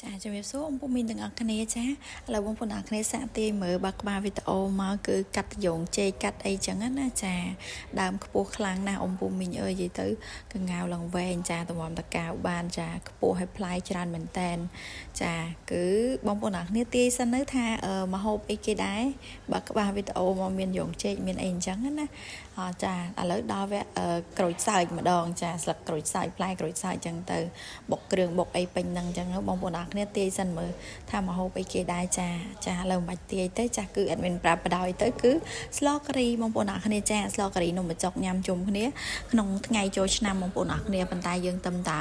ចាជំរាបសួរបងប្អូនមានទាំងអស់គ្នាចាឥឡូវបងប្អូនទាំងអស់គ្នាសាកទាញមើលបាក់ក្បាលវីដេអូមកគឺកាត់យងជែកកាត់អីចឹងណាចាដើមខ្ពស់ខ្លាំងណាស់អ៊ំពូមីងអើយនិយាយទៅកង្កៅឡើងវែងចាតម្រាំតកៅបានចាខ្ពស់ឲ្យផ្លែច្រើនមែនតែនចាគឺបងប្អូនទាំងអស់គ្នាទាយសិនទៅថាមហូបអីគេដែរបាក់ក្បាលវីដេអូមកមានយងជែកមានអីអញ្ចឹងណាចាឥឡូវដល់វគ្គក្រូចសើចម្ដងចាស្លឹកក្រូចសើចផ្លែក្រូចសើចអញ្ចឹងទៅបុកគ្រឿងបុកអីពេញហ្នឹងអញ្ចឹងបងប្អូនគ្នាទាយសិនមើលថាមហូបអីគេដែរចាឥឡូវមិនបាច់ទាយទៅចាគឺអត់មានប្រាប់បដ ாய் ទៅគឺស្លការីបងប្អូនគ្នាចាស្លការីនំបញ្ចុកញ៉ាំជុំគ្នាក្នុងថ្ងៃចូលឆ្នាំបងប្អូនគ្នាប៉ុន្តែយើងទៅតា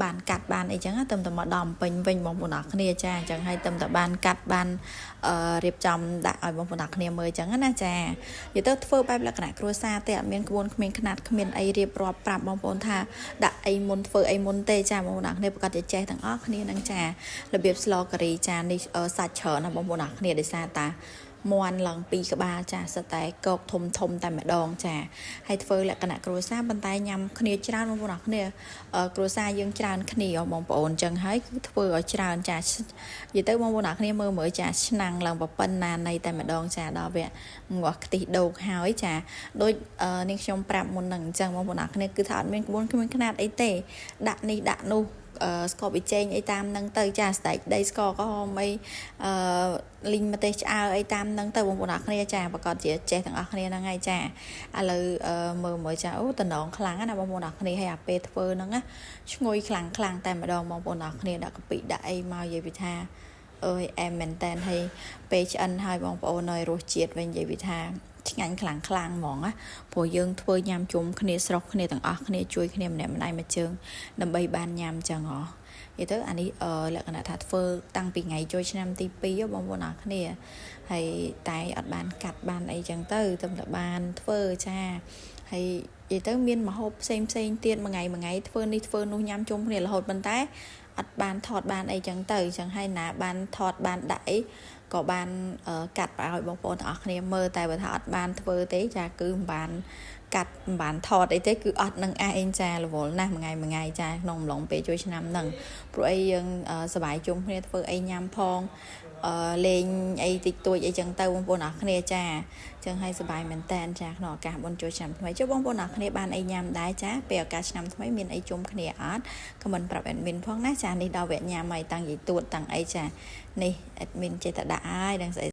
បានកាត់បានអីចឹងទៅតែមកដល់ពេញវិញបងប្អូនគ្នាចាអញ្ចឹងហើយទៅតែបានកាត់បានរៀបចំដាក់ឲ្យបងប្អូនគ្នាមើលអញ្ចឹងណាចានិយាយទៅធ្វើបែបលក្ខណៈគ្រួសារទេអត់មានក្បួនគ្មានខ្នាតគ្មានអីរៀបរាប់ប្រាប់បងប្អូនថាដាក់អីមុនធ្វើអីមុនទេចាបងប្អូនគ្នាប្រកាសជាចេះទាំងអស់គ្នានឹងចារបៀបស្លការីចានេះសាច់ច្រើនណាបងប្អូនគ្នាដោយសារតាមន់ឡើង2ក្បាលចាសិតតែកោកធំតែម្ដងចាហើយធ្វើលក្ខណៈគ្រួសារប៉ុន្តែញ៉ាំគ្នាច្រើនបងប្អូនគ្នាគ្រួសារយើងច្រើនគ្នាបងប្អូនអញ្ចឹងហើយគឺធ្វើឲ្យច្រើនចានិយាយទៅបងប្អូនគ្នាមើលចាឆ្នាំងឡើងប៉ុណ្ណានៃតែម្ដងចាដល់វគ្គងាស់ខ្ទិះដូងហើយចាដូចនេះខ្ញុំប្រាប់មុនហ្នឹងអញ្ចឹងបងប្អូនគ្នាគឺថាអត់មានក្បួនគ្មានខ្នាតអីទេដាក់នេះដាក់នោះស្កបប៊ីចេងអីតាមហ្នឹងទៅចាស្ដែកដីស្ករក្រហមអីលីងម្ទេសឆ្អើរអីតាមហ្នឹងទៅបងប្អូនគ្នាចាប្រកាសជាចេះទាំងអស់គ្នាហ្នឹងហើយចាឥឡូវមើលចាអូតំណងខ្លាំងណាបងប្អូនគ្នាហើយអាពេលធ្វើហ្នឹងណាឈ្ងុយខ្លាំងតែម្ដងបងប្អូនគ្នាដាក់កាពិដាក់អីមកនិយាយពីថាអើយអែមមែនតែនហើយពេលឆ្អិនហើយបងប្អូនឲ្យរសជាតិវិញនិយាយពីថាឆ្ងាញ់ខ្លាំងហ្មងណាព្រោះយើងធ្វើញ៉ាំជុំគ្នាស្រុកគ្នាទាំងអស់គ្នាជួយគ្នាម្នាក់ម្ដាយមួយជើងដើម្បីបានញ៉ាំចឹងហ៎និយាយទៅអានេះលក្ខណៈថាធ្វើតាំងពីថ្ងៃចូលឆ្នាំទី2បងប្អូនគ្នាហើយតែអត់បានកាត់បានអីចឹងទៅតែបានធ្វើចាហើយនិយាយទៅមានម្ហូបផ្សេងទៀតមួយថ្ងៃធ្វើនេះធ្វើនោះញ៉ាំជុំគ្នារហូតប៉ុន្តែអត់បានថតបានអីចឹងទៅចឹងហើយណាបានថតបានដាក់អីក៏បានកាត់ឲ្យបងប្អូនទាំងអស់គ្នាមើលតែបើថាអត់បានធ្វើទេចាគឺមិនបានកាត់មិនបានថតអីទេគឺអត់នឹងឯងចារវល់ណាស់មួយថ្ងៃចាក្នុងអំឡុងពេលជួយឆ្នាំហ្នឹងព្រោះអីយើងសប្បាយជុំគ្នាធ្វើអីញ៉ាំផងលេងអីតិចតួចអីចឹងទៅបងប្អូនអរគ្នាចាចឹងហើយសប្បាយមែនតែនចាក្នុងឱកាសបុណ្យចូលឆ្នាំថ្មីចុះបងប្អូនអរគ្នាបានអីញ៉ាំដែរចាពេលឱកាសឆ្នាំថ្មីមានអីជុំគ្នាអត់ខមមិនប្រាប់អេដមីនផងណាចានេះដល់វគ្គញ៉ាំហើយតាំងយាយទួតតាំងអីចានេះអេដមីនចេះតែដាក់ហើយដឹងស្អី